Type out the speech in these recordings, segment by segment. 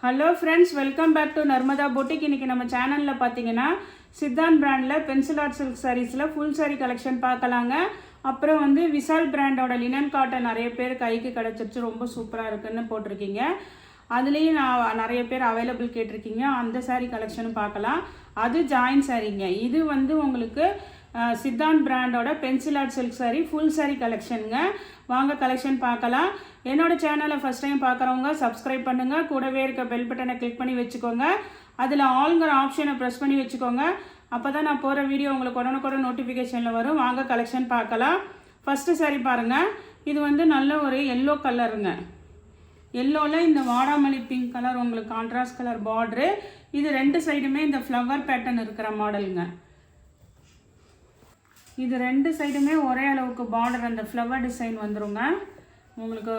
Hello friends, welcome back to Narmada boutique. இன்றைக்கி நம்ம சேனலில் பார்த்தீங்கன்னா சித்தாந்த் பிராண்டில் பென்சில் ஆர்ட் சில்க் சாரீஸில் ஃபுல் சாரீ கலெக்ஷன் பார்க்கலாங்க. அப்புறம் வந்து விஷால் பிராண்டோட லினன் காட்டன் நிறைய பேர் கைக்கு கிடச்சிருச்சு, ரொம்ப சூப்பராக இருக்குதுன்னு போட்டிருக்கீங்க. அதுலேயும் நான் நிறைய பேர் அவைலபிள் கேட்டிருக்கீங்க. அந்த சாரீ கலெக்ஷனும் பார்க்கலாம். அது ஜாயின் சாரீங்க. இது வந்து உங்களுக்கு சித்தாந்த் பிராண்டோட pencil art silk sari full sari கலெக்ஷனுங்க. வாங்க கலெக்ஷன் பார்க்கலாம். என்னோட சேனலை ஃபஸ்ட் டைம் பார்க்குறவங்க சப்ஸ்கிரைப் பண்ணுங்கள். கூடவே இருக்க பெல் பட்டனை கிளிக் பண்ணி வச்சுக்கோங்க. அதில் ஆல்ங்கிற ஆப்ஷனை ப்ரெஸ் பண்ணி வச்சுக்கோங்க. அப்போ தான் நான் போகிற வீடியோ உங்களுக்கு உடனுக்குடன் நோட்டிஃபிகேஷனில் வரும். வாங்க கலெக்ஷன் பார்க்கலாம். ஃபஸ்ட்டு சாரீ பாருங்கள். இது வந்து நல்ல ஒரு எல்லோ கலருங்க. எல்லோவில் இந்த வாடாமல்லி பிங்க் கலர், உங்களுக்கு கான்ட்ராஸ்ட் கலர் பார்ட்ரு. இது ரெண்டு சைடுமே இந்த ஃப்ளவர் பேட்டர்ன் இருக்கிற மாடலுங்க. இது ரெண்டு சைடுமே ஒரே அளவுக்கு பார்டர், அந்த ஃப்ளவர் டிசைன் வந்துருங்க. உங்களுக்கு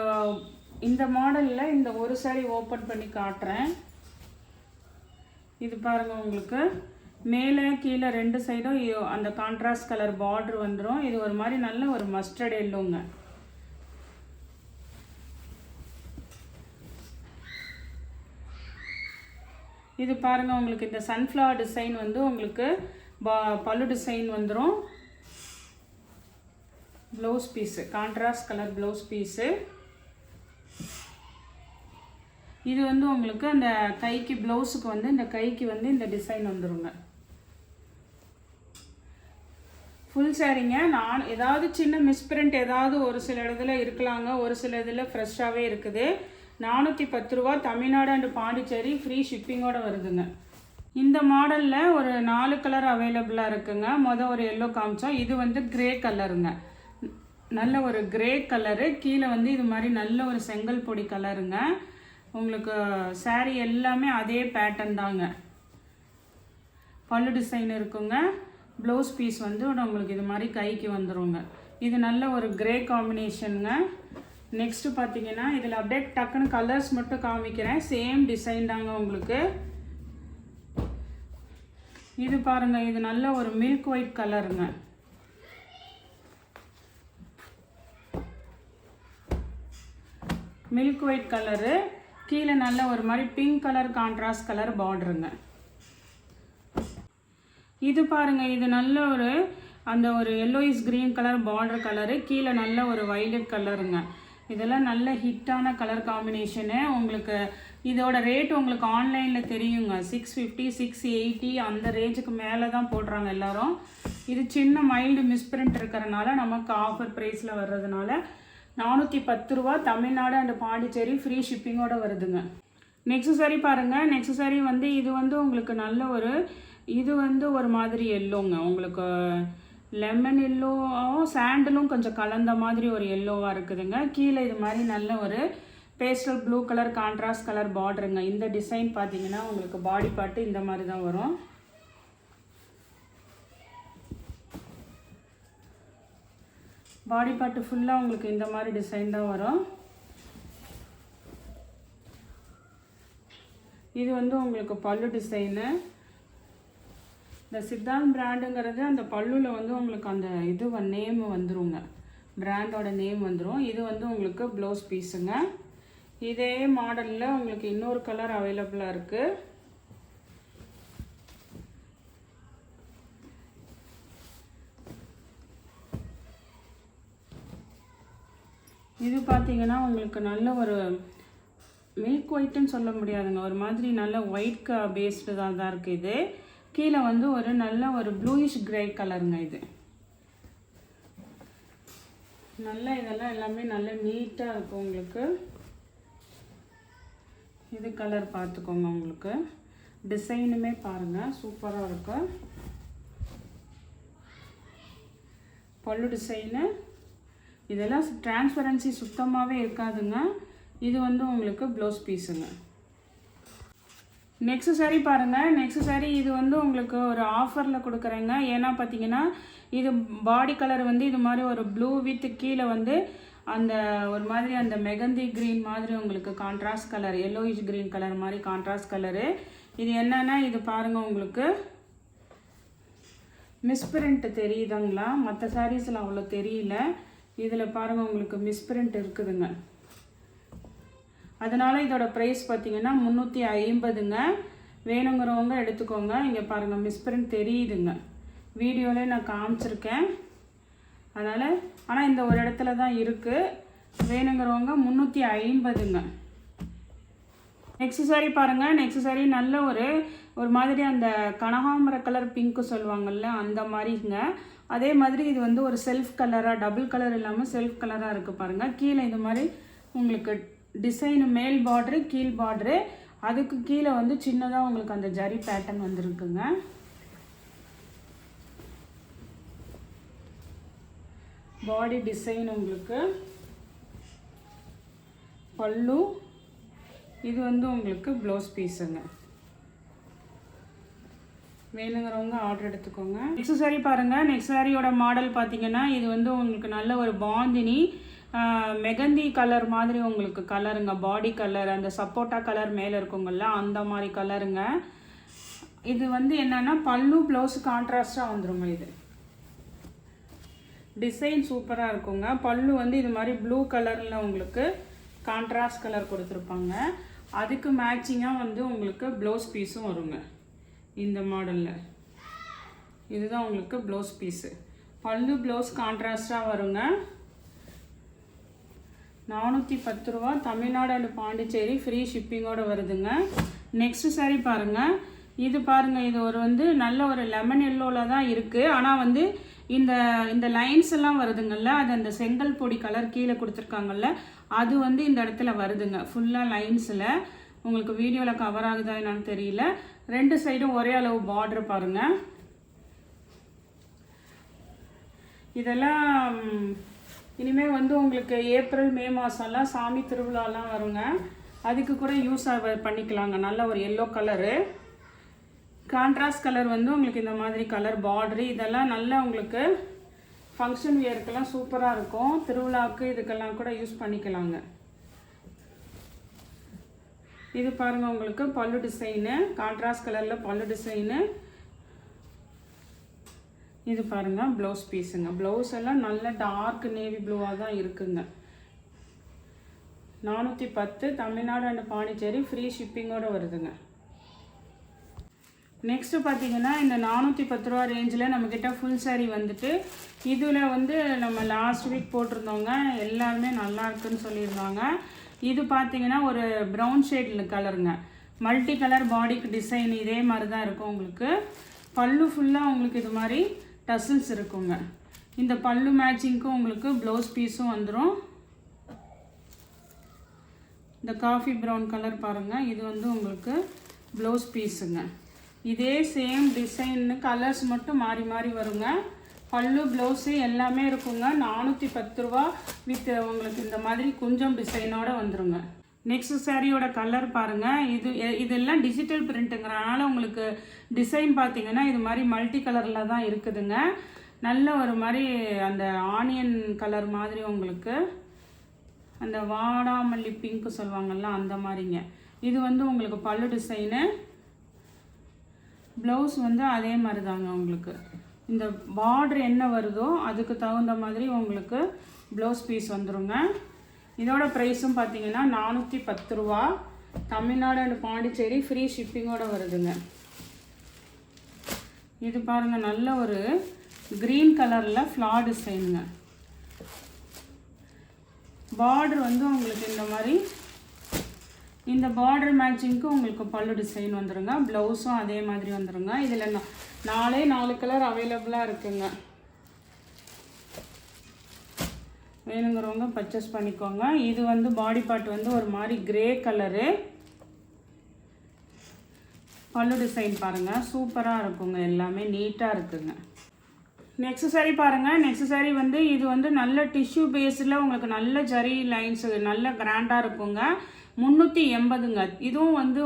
இந்த மாடலில் இந்த ஒரு சாரீ ஓப்பன் பண்ணி காட்டுறேன். இது பாருங்கள், உங்களுக்கு மேலே கீழே ரெண்டு சைடும் அந்த கான்ட்ராஸ்ட் கலர் பார்டர் வந்துடும். இது ஒரு மாதிரி நல்ல ஒரு மஸ்டர்ட் எல்லோங்க. இது பாருங்கள், உங்களுக்கு இந்த சன்ஃப்ளவர் டிசைன் வந்து உங்களுக்கு பல்லு டிசைன் வந்துடும். Blouse piece contrast colour blouse piece. இது வந்து உங்களுக்கு அந்த கைக்கு ப்ளவுஸுக்கு வந்து இந்த கைக்கு வந்து இந்த டிசைன் வந்துடுங்க. ஃபுல் சாரீங்க. நான் ஏதாவது சின்ன மிஸ்பிரிண்ட் ஏதாவது ஒரு சில இடத்துல இருக்கலாங்க, ஒரு சில இதில் ஃப்ரெஷ்ஷாகவே இருக்குது. 410 ரூபா. தமிழ்நாடு அண்ட் பாண்டிச்சேரி ஃப்ரீ ஷிப்பிங்கோடு வருதுங்க. இந்த மாடலில் ஒரு 4 கலர் அவைலபிளாக இருக்குங்க. மொதல் ஒரு எல்லோ காமிச்சோம். இது வந்து கிரே கலருங்க. நல்ல ஒரு கிரே கலரு. கீழே வந்து இது மாதிரி நல்ல ஒரு செங்கல் பொடி கலருங்க. உங்களுக்கு சாரீ எல்லாமே அதே பேட்டர்ன் தாங்க. பல்லு டிசைன் இருக்குங்க. ப்ளவுஸ் பீஸ் வந்து உங்களுக்கு இது மாதிரி கைக்கு வந்துடுங்க. இது நல்ல ஒரு கிரே காம்பினேஷனுங்க. நெக்ஸ்ட்டு பார்த்தீங்கன்னா இதில் அப்படியே டக்குன்னு கலர்ஸ் மட்டும் காமிக்கிறேன். சேம் டிசைன் தாங்க உங்களுக்கு. இது பாருங்கள், இது நல்ல ஒரு மில்க் ஒயிட் கலருங்க. Milk white colour. கீழே நல்ல ஒரு மாதிரி பிங்க் கலர் கான்ட்ராஸ்ட் கலர் பார்டருங்க. இது பாருங்கள், இது நல்ல ஒரு அந்த ஒரு yellowish green colour border colour. கீழே நல்ல ஒரு வைலட் கலருங்க. இதெல்லாம் நல்ல ஹிட்டான கலர் காம்பினேஷனு. உங்களுக்கு இதோட ரேட் உங்களுக்கு ஆன்லைனில் தெரியுங்க. 650 680 அந்த ரேஞ்சுக்கு மேலே தான் போடுறாங்க எல்லோரும். இது சின்ன மைல்டு மிஸ்பிரிண்ட் இருக்கிறனால நமக்கு ஆஃபர் ப்ரைஸில் வர்றதுனால 410 ரூபா. தமிழ்நாடு அண்ட் பாண்டிச்சேரி ஃப்ரீ ஷிப்பிங்கோடு வருதுங்க. நெக்ஸ்ட் சாரீ பாருங்கள். நெக்ஸ்ட் சாரீ வந்து இது வந்து உங்களுக்கு நல்ல ஒரு இது வந்து ஒரு மாதிரி எல்லோங்க. உங்களுக்கு லெமன் எல்லோவும் சாண்டலும் கொஞ்சம் கலந்த மாதிரி ஒரு எல்லோவாக இருக்குதுங்க. கீழே இது மாதிரி நல்ல ஒரு pastel blue colour contrast colour பார்டருங்க. இந்த டிசைன் பார்த்தீங்கன்னா உங்களுக்கு பாடி பார்ட்டு இந்த மாதிரி தான் வரும். பாடி பார்ட்டு ஃபுல்லாக உங்களுக்கு இந்த மாதிரி டிசைன் தான் வரும். இது வந்து உங்களுக்கு பல்லு டிசைனு. இந்த சித்தாந்த் பிராண்டுங்கிறது அந்த பல்லுவில் வந்து உங்களுக்கு அந்த இது நேம் வந்துருங்க, பிராண்டோட நேம் வந்துடும். இது வந்து உங்களுக்கு ப்ளவுஸ் பீஸுங்க. இதே மாடலில் உங்களுக்கு இன்னொரு கலர் அவைலபிளாக இருக்குது. இது பார்த்தீங்கன்னா உங்களுக்கு நல்ல ஒரு மில்க் ஒயிட்டுன்னு சொல்ல முடியாதுங்க, ஒரு மாதிரி நல்ல ஒயிட் பேஸ்டு தான் இருக்குது. இது கீழே வந்து ஒரு நல்ல ஒரு ப்ளூயிஷ் கிரே கலருங்க. இது நல்ல இதெல்லாம் எல்லாமே நல்ல நீட்டாக இருக்கும் உங்களுக்கு. இது கலர் பார்த்துக்கோங்க. உங்களுக்கு டிசைனுமே பாருங்கள், சூப்பராக இருக்கு. பல்லு டிசைனு. இதெல்லாம் டிரான்ஸ்பரன்சி சுத்தமாகவே இருக்காதுங்க. இது வந்து உங்களுக்கு ப்ளவுஸ் பீஸுங்க. நெக்ஸ்ட் சாரீ பாருங்கள். நெக்ஸ்ட் சாரீ இது வந்து உங்களுக்கு ஒரு ஆஃபரில் கொடுக்குறேங்க. ஏன்னா பார்த்தீங்கன்னா இது பாடி கலர் வந்து இது மாதிரி ஒரு ப்ளூ வித் கீழே வந்து அந்த ஒரு மாதிரி அந்த மெகந்தி க்ரீன் மாதிரி உங்களுக்கு contrast colour, yellowish green colour மாதிரி கான்ட்ராஸ்ட் கலரு. இது என்னென்னா இது பாருங்கள், உங்களுக்கு மிஸ்பிரிண்ட் தெரியுதுங்களா? மற்ற சாரீஸில் அவ்வளோ தெரியல. இதில் பாருங்கள் உங்களுக்கு மிஸ்பிரிண்ட் இருக்குதுங்க. அதனால் இதோட ப்ரைஸ் பார்த்திங்கன்னா 350ங்க. வேணுங்கிறவங்க எடுத்துக்கோங்க. இங்கே பாருங்கள் மிஸ்பிரிண்ட் தெரியுதுங்க, வீடியோவில் நான் காமிச்சிருக்கேன். அதனால் ஆனால் இந்த ஒரு இடத்துல தான் இருக்குது. வேணுங்கிறவங்க 350ங்க. நெக்ஸ்ட் சாரி பாருங்கள். நெக்ஸ்ட் சாரி நல்ல ஒரு மாதிரி அந்த கனகாம்பர கலர் பிங்க்கு சொல்லுவாங்கள்ல அந்த மாதிரிங்க. அதே மாதிரி இது வந்து ஒரு செல்ஃப் கலராக, டபுள் கலர் இல்லாமல் செல்ஃப் கலராக இருக்குது பாருங்கள். கீழே இது மாதிரி உங்களுக்கு டிசைனு மேல் பார்ட்ரு கீழ் பார்ட்ரு, அதுக்கு கீழே வந்து சின்னதாக உங்களுக்கு அந்த ஜரி பேட்டர்ன் வந்துருக்குங்க. பாடி டிசைன் உங்களுக்கு பல்லு, இது வந்து உங்களுக்கு ப்ளவுஸ் பீஸுங்க. வேணுங்கிறவங்க ஆர்டர் எடுத்துக்கோங்க. நெக்ஸ்ட் சாரி பாருங்கள். நெக்ஸ்ட் சாரியோட மாடல் பார்த்தீங்கன்னா இது வந்து உங்களுக்கு நல்ல ஒரு பாந்தினி மெகந்தி கலர் மாதிரி உங்களுக்கு கலருங்க. பாடி கலர் அந்த சப்போட்டா கலர் மேலே இருக்குங்கள்ல அந்த மாதிரி கலருங்க. இது வந்து என்னென்னா பல்லு ப்ளவுஸ் கான்ட்ராஸ்டாக வந்துருங்க. இது டிசைன் சூப்பராக இருக்குங்க. பல்லு வந்து இது மாதிரி ப்ளூ கலரில் உங்களுக்கு கான்ட்ராஸ்ட் கலர் கொடுத்துருப்பாங்க. அதுக்கு மேட்சிங்காக வந்து உங்களுக்கு ப்ளவுஸ் பீஸும் வருங்க. இந்த மாடலில் இதுதான் உங்களுக்கு ப்ளவுஸ் பீஸு. பல்லு ப்ளவுஸ் கான்ட்ராஸ்டாக வருங்க. 410 ரூபா. தமிழ்நாடு அண்ட் பாண்டிச்சேரி ஃப்ரீ ஷிப்பிங்கோடு வருதுங்க. நெக்ஸ்ட் சாரி பாருங்கள். இது பாருங்கள், இது வந்து நல்ல ஒரு லெமன் எல்லோவில் தான் இருக்குது. ஆனால் வந்து இந்த லைன்ஸ் எல்லாம் வருதுங்கள்ல, அது அந்த செங்கல் பொடி கலர் கீழே கொடுத்துருக்காங்கல்ல, அது வந்து இந்த இடத்துல வருதுங்க. ஃபுல்லாக லைன்ஸில் உங்களுக்கு வீடியோவில் கவர் ஆகுதா என்னன்னு தெரியல. 2 சைடும் ஒரே அளவு பார்டர் பாருங்கள். இதெல்லாம் இனிமேல் வந்து உங்களுக்கு ஏப்ரல் மே மாதம்லாம் சாமி திருவிழாலாம் வருங்க, அதுக்கு கூட யூஸ் பண்ணிக்கலாங்க. நல்ல ஒரு எல்லோ கலரு கான்ட்ராஸ்ட் கலர் வந்து உங்களுக்கு இந்த மாதிரி கலர் பார்டரு, இதெல்லாம் நல்லா உங்களுக்கு ஃபங்க்ஷன் வியருக்கெல்லாம் சூப்பராக இருக்கும். திருவிழாவுக்கு இதுக்கெல்லாம் கூட யூஸ் பண்ணிக்கலாங்க. இது பாருங்கள் உங்களுக்கு பல்லு டிசைனு, கான்ட்ராஸ்ட் கலரில் பல்லு டிசைனு. இது பாருங்கள் ப்ளவுஸ் பீஸுங்க. ப்ளவுஸ் எல்லாம் நல்ல டார்க் நேவி ப்ளூவாக தான் இருக்குங்க. 410 தமிழ்நாடு அண்ட் பாண்டிச்சேரி ஃப்ரீ ஷிப்பிங்கோடு வருதுங்க. நெக்ஸ்ட்டு பார்த்தீங்கன்னா இந்த 410 ரூபா ரேஞ்சில் நம்மக்கிட்ட ஃபுல் சாரீ வந்துட்டு இதில் வந்து நம்ம லாஸ்ட் வீக் போட்டிருந்தோங்க, எல்லாருமே நல்லா இருக்குன்னு சொல்லியிருந்தாங்க. இது பார்த்தீங்கன்னா ஒரு ப்ரௌன் ஷேட் கலருங்க, மல்டி கலர் பாடிக்கு டிசைன் இதே மாதிரி தான் இருக்கும் உங்களுக்கு. பல்லு ஃபுல்லாக உங்களுக்கு இது மாதிரி டசில்ஸ் இருக்குங்க. இந்த பல்லு மேட்சிங்க்கும் உங்களுக்கு ப்ளவுஸ் பீஸும் வந்துடும். இந்த காஃபி ப்ரௌன் கலர் பாருங்கள், இது வந்து உங்களுக்கு ப்ளவுஸ் பீஸுங்க. இதே சேம் டிசைன்னு கலர்ஸ் மட்டும் மாறி மாறி வருங்க. பல்லு ப்ளவுஸு எல்லாமே இருக்குங்க. 410 ரூபா வித் உங்களுக்கு இந்த மாதிரி கொஞ்சம் டிசைனோட வந்துருங்க. நெக்ஸ்ட் சாரியோட கலர் பாருங்கள். இதெல்லாம் டிஜிட்டல் பிரிண்ட்டுங்கிறனால உங்களுக்கு டிசைன் பார்த்தீங்கன்னா இது மாதிரி மல்டி கலரில் தான் இருக்குதுங்க. நல்ல ஒரு மாதிரி அந்த ஆனியன் கலர் மாதிரி உங்களுக்கு அந்த வாடாமல்லி பிங்க்கு சொல்லுவாங்கள்ல அந்த மாதிரிங்க. இது வந்து உங்களுக்கு பல்லு டிசைனு, ப்ளவுஸ் வந்து அதே மாதிரி தாங்க. உங்களுக்கு இந்த பார்டர் என்ன வருதோ அதுக்கு தகுந்த மாதிரி உங்களுக்கு ப்ளவுஸ் பீஸ் வந்துருங்க. இதோட ப்ரைஸும் பார்த்தீங்கன்னா 410 ரூபா. தமிழ்நாடு அண்ட் பாண்டிச்சேரி ஃப்ரீ ஷிப்பிங்கோடு வருதுங்க. இது பாருங்கள் நல்ல ஒரு க்ரீன் கலரில் ஃப்ளார் டிசைனுங்க. பார்டர் வந்து உங்களுக்கு இந்த மாதிரி இந்த பார்டர் மேட்சிங்க்கு உங்களுக்கு பல்லு டிசைன் வந்துடுங்க. ப்ளவுஸும் அதே மாதிரி வந்துடுங்க. இதில் 4 கலர் அவைலபிளாக இருக்குங்க. வேணுங்கிறவங்க பர்ச்சேஸ் பண்ணிக்கோங்க. இது வந்து பாடி பார்ட் வந்து ஒரு மாதிரி கிரே கலரு, பல்லு டிசைன் பாருங்கள் சூப்பராக இருக்குங்க, எல்லாமே நீட்டாக இருக்குங்க. நெக்ஸ்ட் சாரி பாருங்கள். நெக்ஸ்ட் சாரி வந்து இது வந்து நல்ல டிஷ்யூ பேஸில் உங்களுக்கு நல்ல ஜரி லைன்ஸு நல்ல கிராண்டாக இருக்குங்க. 380ங்க. இதுவும் வந்து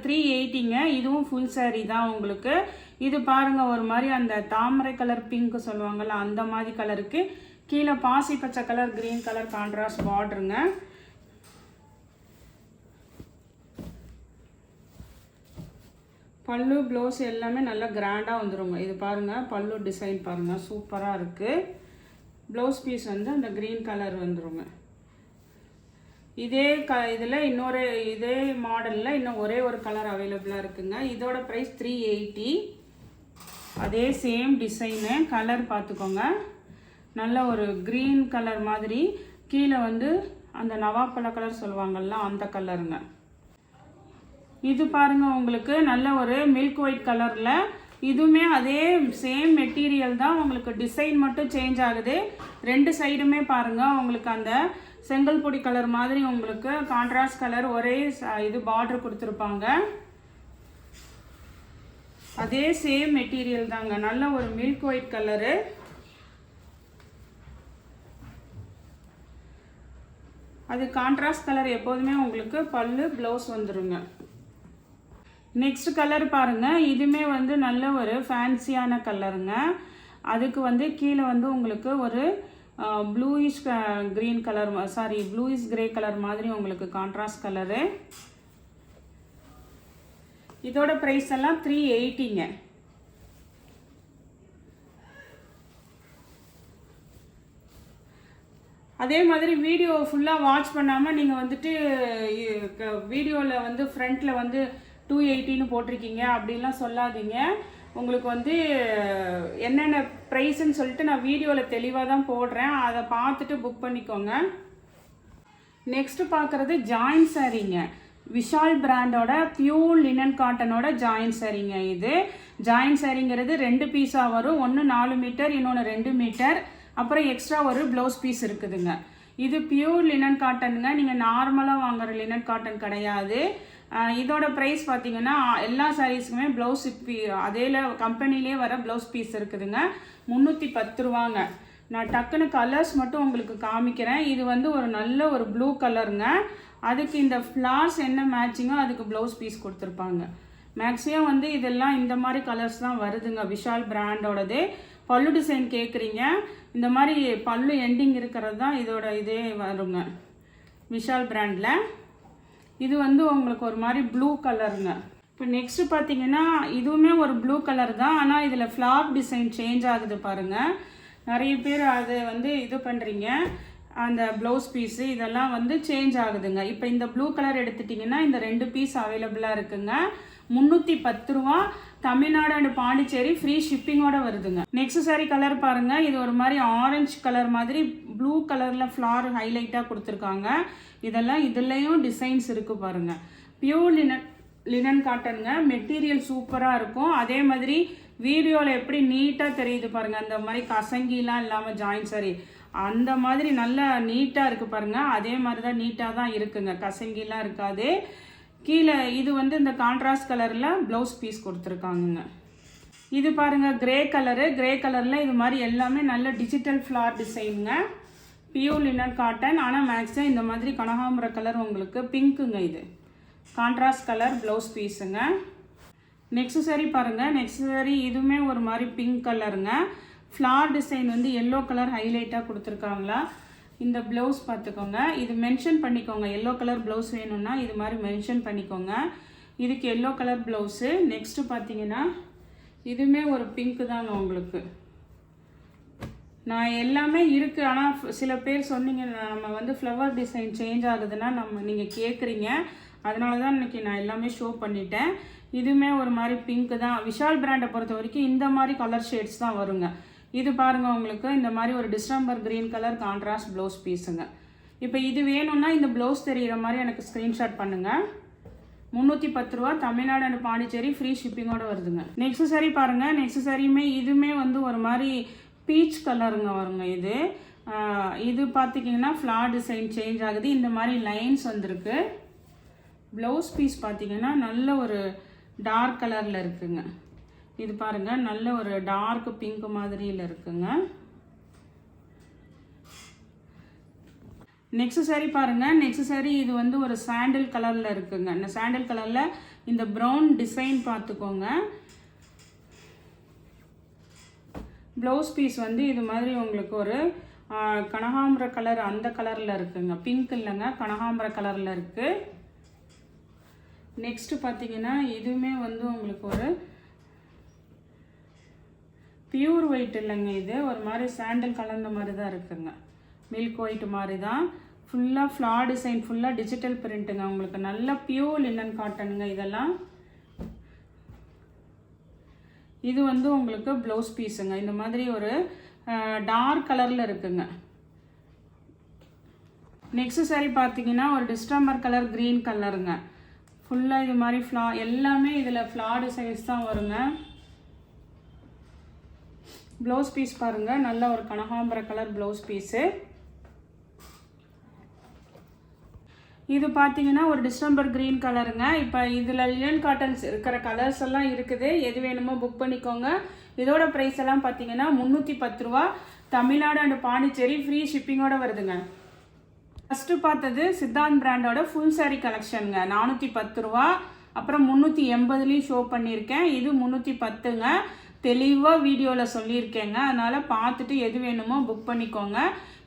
380ங்க. இதுவும் ஃபுல் சாரி தான் உங்களுக்கு. இது பாருங்கள் ஒரு மாதிரி அந்த தாமரை கலர் பிங்க்கு சொல்லுவாங்கள்ல அந்த மாதிரி கலருக்கு கீழே பாசி பச்சை கலர் க்ரீன் கலர் கான்ட்ராஸ்ட் பார்டருங்க. பல்லு ப்ளவுஸ் எல்லாமே நல்லா கிராண்டாக வந்துடுங்க. இது பாருங்கள் பல்லு டிசைன் பாருங்கள் சூப்பராக இருக்குது. ப்ளவுஸ் பீஸ் வந்து அந்த க்ரீன் கலர் வந்துடுங்க. இதே இதில் இன்னொரு இதே மாடலில் இன்னும் ஒரே ஒரு கலர் அவைலபிளாக இருக்குங்க. இதோட ப்ரைஸ் 380. அதே சேம் டிசைனு, கலர் பார்த்துக்கோங்க. நல்ல ஒரு க்ரீன் கலர் மாதிரி, கீழே வந்து அந்த நவாப்பழ கலர் சொல்லுவாங்கள்ல அந்த கலருங்க. இது பாருங்கள் உங்களுக்கு நல்ல ஒரு மில்க் ஒயிட் கலரில், இதுவுமே அதே சேம் மெட்டீரியல் தான், உங்களுக்கு டிசைன் மட்டும் சேஞ்ச் ஆகுது. ரெண்டு சைடுமே பாருங்கள் உங்களுக்கு அந்த செங்கல் பொடி கலர் மாதிரி உங்களுக்கு கான்ட்ராஸ்ட் கலர் ஒரே இது பார்டர் கொடுத்துருப்பாங்க. அதே சேம் மெட்டீரியல் தாங்க, நல்ல ஒரு மில்க் ஒயிட் கலரு. அது கான்ட்ராஸ்ட் கலர் எப்போதுமே உங்களுக்கு பல்லு ப்ளவுஸ் வந்துருங்க. நெக்ஸ்ட் கலர் பாருங்கள், இதுவுமே வந்து நல்ல ஒரு ஃபேன்சியான கலருங்க. அதுக்கு வந்து கீழே வந்து உங்களுக்கு ஒரு bluish green colour bluish grey colour மாதிரி உங்களுக்கு கான்ட்ராஸ்ட் கலரு. இதோட ப்ரைஸ் எல்லாம் 380ங்க. அதே மாதிரி வீடியோ ஃபுல்லாக வாட்ச் பண்ணாமல் நீங்கள் வந்துட்டு வீடியோவில் வந்து ஃப்ரண்ட்டில் வந்து 280ன்னு போட்டிருக்கீங்க அப்படின்லாம் சொல்லாதீங்க. உங்களுக்கு வந்து என்னென்ன ப்ரைஸுன்னு சொல்லிட்டு நான் வீடியோவில் தெளிவாக தான் போடுறேன், அதை பார்த்துட்டு புக் பண்ணிக்கோங்க. நெக்ஸ்ட்டு பார்க்குறது ஜாயின் சாரீங்க. விஷால் பிராண்டோட பியூர் லினன் காட்டனோட ஜாயின் சாரீங்க. இது ஜாயின் சாரீங்கிறது 2 பீஸாக வரும். ஒன்று 4 மீட்டர், இன்னொன்று 2 மீட்டர், அப்புறம் எக்ஸ்ட்ரா ஒரு ப்ளவுஸ் பீஸ் இருக்குதுங்க. இது பியூர் லினன் காட்டனுங்க, நீங்கள் நார்மலாக வாங்குகிற லினன் காட்டன் கிடையாது. இதோட ப்ரைஸ் பார்த்தீங்கன்னா எல்லா சாரீஸுக்குமே ப்ளவுஸ் அதேல கம்பெனிலே வர ப்ளவுஸ் பீஸ் இருக்குதுங்க. 310 ரூபாங்க. நான் டக்குன்னு கலர்ஸ் மட்டும் உங்களுக்கு காமிக்கிறேன். இது வந்து ஒரு நல்ல ஒரு ப்ளூ கலருங்க. அதுக்கு இந்த ஃப்ளார்ஸ் என்ன மேட்சிங்கோ அதுக்கு ப்ளவுஸ் பீஸ் கொடுத்துருப்பாங்க. மேக்ஸிமம் வந்து இதெல்லாம் இந்த மாதிரி கலர்ஸ் தான் வருதுங்க விஷால் பிராண்டோடது. பல்லு டிசைன் கேட்குறீங்க, இந்த மாதிரி பல்லு எண்டிங் இருக்கிறது தான் இதோட இதே வருங்க விஷால் பிராண்டில். இது வந்து உங்களுக்கு ஒரு மாதிரி ப்ளூ கலருங்க. இப்போ நெக்ஸ்ட்டு பார்த்தீங்கன்னா இதுவுமே ஒரு ப்ளூ கலர் தான், ஆனால் இதில் ஃப்ளார் டிசைன் சேஞ்ச் ஆகுது பாருங்கள். நிறைய பேர் அதை வந்து இது பண்ணுறீங்க, அந்த ப்ளவுஸ் பீஸு இதெல்லாம் வந்து சேஞ்ச் ஆகுதுங்க. இப்போ இந்த ப்ளூ கலர் எடுத்துட்டிங்கன்னா இந்த 2 பீஸ் அவைலபிளாக இருக்குங்க. 310 ரூபா. தமிழ்நாடு அண்ட் பாண்டிச்சேரி ஃப்ரீ ஷிப்பிங்கோட வருதுங்க. நெக்ஸ்ட் சாரி கலர் பாருங்கள், இது ஒரு மாதிரி ஆரஞ்சு கலர் மாதிரி ப்ளூ கலரில் ஃப்ளார் ஹைலைட்டாக கொடுத்துருக்காங்க. இதெல்லாம் இதுலேயும் டிசைன்ஸ் இருக்குது பாருங்கள். Pure linen காட்டனுங்க. மெட்டீரியல் சூப்பராக இருக்கும். அதே மாதிரி வீடியோவில் எப்படி நீட்டாக தெரியுது பாருங்கள், அந்த மாதிரி கசங்கிலாம் இல்லாமல் ஜாயின் சாரி அந்த மாதிரி நல்லா நீட்டாக இருக்குது பாருங்கள். அதே மாதிரி தான் நீட்டாக தான் இருக்குங்க, கசங்கிலாம் இருக்காது. கீழே இது வந்து இந்த கான்ட்ராஸ்ட் கலரில் ப்ளவுஸ் பீஸ் கொடுத்துருக்காங்கங்க. இது பாருங்கள் கிரே கலரு. கிரே கலரில் இது மாதிரி எல்லாமே நல்ல டிஜிட்டல் ஃப்ளார் டிசைனுங்க. Pure linen cotton. ஆனால் மேக்ஸிமம் இந்த மாதிரி கனகாம்பர கலர் உங்களுக்கு பிங்க்குங்க. இது கான்ட்ராஸ்ட் கலர் ப்ளவுஸ் பீஸுங்க. நெக்ஸ்ட் சாரி பாருங்கள். நெக்ஸ்ட் சாரி இதுவுமே ஒரு மாதிரி பிங்க் கலருங்க. ஃப்ளார் டிசைன் வந்து எல்லோ கலர் ஹைலைட்டாக கொடுத்துருக்காங்களா. இந்த ப்ளவுஸ் பார்த்துக்கோங்க, இது மென்ஷன் பண்ணிக்கோங்க. எல்லோ கலர் ப்ளவுஸ் வேணும்னா இது மாதிரி மென்ஷன் பண்ணிக்கோங்க. இதுக்கு எல்லோ கலர் ப்ளவுஸு. நெக்ஸ்ட்டு பார்த்தீங்கன்னா இதுவுமே ஒரு பிங்க்கு தாங்க உங்களுக்கு. நான் எல்லாமே இருக்குது, ஆனால் சில பேர் சொன்னீங்க நம்ம வந்து ஃப்ளவர் டிசைன் சேஞ்ச் ஆகுதுன்னா நீங்கள் கேட்குறீங்க, அதனால தான் இன்றைக்கி நான் எல்லாமே ஷோ பண்ணிட்டேன். இதுவுமே ஒரு மாதிரி பிங்க்கு தான். விஷால் பிராண்டை பொறுத்த வரைக்கும் இந்த மாதிரி கலர் ஷேட்ஸ் தான் வருங்க. இது பாருங்கள் உங்களுக்கு இந்த மாதிரி ஒரு December green colour contrast blouse பீஸுங்க. இப்போ இது வேணும்னா இந்த ப்ளவுஸ் தெரிகிற மாதிரி எனக்கு ஸ்க்ரீன்ஷாட் பண்ணுங்கள். 310 ரூபா. தமிழ்நாடு அண்ட் பாண்டிச்சேரி ஃப்ரீ ஷிப்பிங்கோடு வருதுங்க. நெக்ஸ்ட் சாரி பாருங்கள். நெக்ஸ்ட் சாரியுமே இதுவுமே வந்து ஒரு மாதிரி பீச் கலருங்க வருங்க. இது பார்த்திங்கன்னா ஃப்ளார் டிசைன் சேஞ்ச் ஆகுது. இந்த மாதிரி லைன்ஸ் வந்திருக்கு. ப்ளவுஸ் பீஸ் பார்த்திங்கன்னா நல்ல ஒரு டார்க் கலரில் இருக்குங்க. இது பாருங்கள் நல்ல ஒரு டார்க் பிங்க் மாதிரியில் இருக்குங்க. நெக்ஸ்ட் சாரி பாருங்கள். நெக்ஸ்ட் சாரி இது வந்து ஒரு சாண்டில் கலரில் இருக்குங்க. இந்த சாண்டில் கலரில் இந்த ப்ரௌன் டிசைன் பார்த்துக்கோங்க. ப்ளவுஸ் பீஸ் வந்து இது மாதிரி உங்களுக்கு ஒரு கனகாம்பர கலர் அந்த கலரில் இருக்குங்க. பிங்க் இல்லைங்க, கனகாம்பர கலரில் இருக்குது. நெக்ஸ்ட்டு பார்த்தீங்கன்னா இதுவுமே வந்து உங்களுக்கு ஒரு பியூர் ஒயிட் இல்லைங்க, இது ஒரு மாதிரி சாண்டல் கலந்த மாதிரி தான் இருக்குங்க. மில்க் ஒயிட் மாதிரி தான். ஃபுல்லாக ஃப்ளார் டிசைன், ஃபுல்லாக டிஜிட்டல் பிரிண்ட்டுங்க. உங்களுக்கு நல்ல பியூர் லினன் காட்டனுங்க இதெல்லாம். இது வந்து உங்களுக்கு ப்ளவுஸ் பீஸுங்க. இந்த மாதிரி ஒரு டார்க் கலரில் இருக்குங்க. நெக்ஸ்ட் saree பார்த்தீங்கன்னா ஒரு டிஸ்டம்பர் கலர் க்ரீன் கலருங்க. ஃபுல்லாக இது மாதிரி எல்லாமே இதில் ஃப்ளார் டிசைன்ஸ் தான் வருங்க. ப்ளவுஸ் பீஸ் பாருங்கள், நல்ல ஒரு கனகாம்பர கலர் ப்ளவுஸ் பீஸு. இது பார்த்தீங்கன்னா ஒரு டிசம்பர் க்ரீன் கலருங்க. இப்போ இதில் லினன் காட்டன்ஸ் இருக்கிற கலர்ஸ் எல்லாம் இருக்குது. எது வேணுமோ புக் பண்ணிக்கோங்க. இதோட ப்ரைஸ் எல்லாம் பார்த்தீங்கன்னா 310 ரூபா. தமிழ்நாடு அண்ட் பாண்டிச்சேரி ஃப்ரீ ஷிப்பிங்கோட வருதுங்க. ஃபஸ்ட்டு பார்த்தது சித்தாந்த் பிராண்டோட ஃபுல் saree கலெக்ஷனுங்க. 410 ரூபா. அப்புறம் 380லையும் ஷோ பண்ணியிருக்கேன். இது 310ங்க. தெளிவாக வீடியோவில் சொல்லியிருக்கேங்க. அதனால் பார்த்துட்டு எது வேணுமோ புக் பண்ணிக்கோங்க.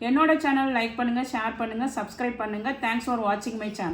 என்னோட சேனல் லைக் பண்ணுங்கள், ஷேர் பண்ணுங்கள், சப்ஸ்கிரைப் பண்ணுங்கள். தேங்க்ஸ் ஃபார் வாட்சிங் மை சேனல்.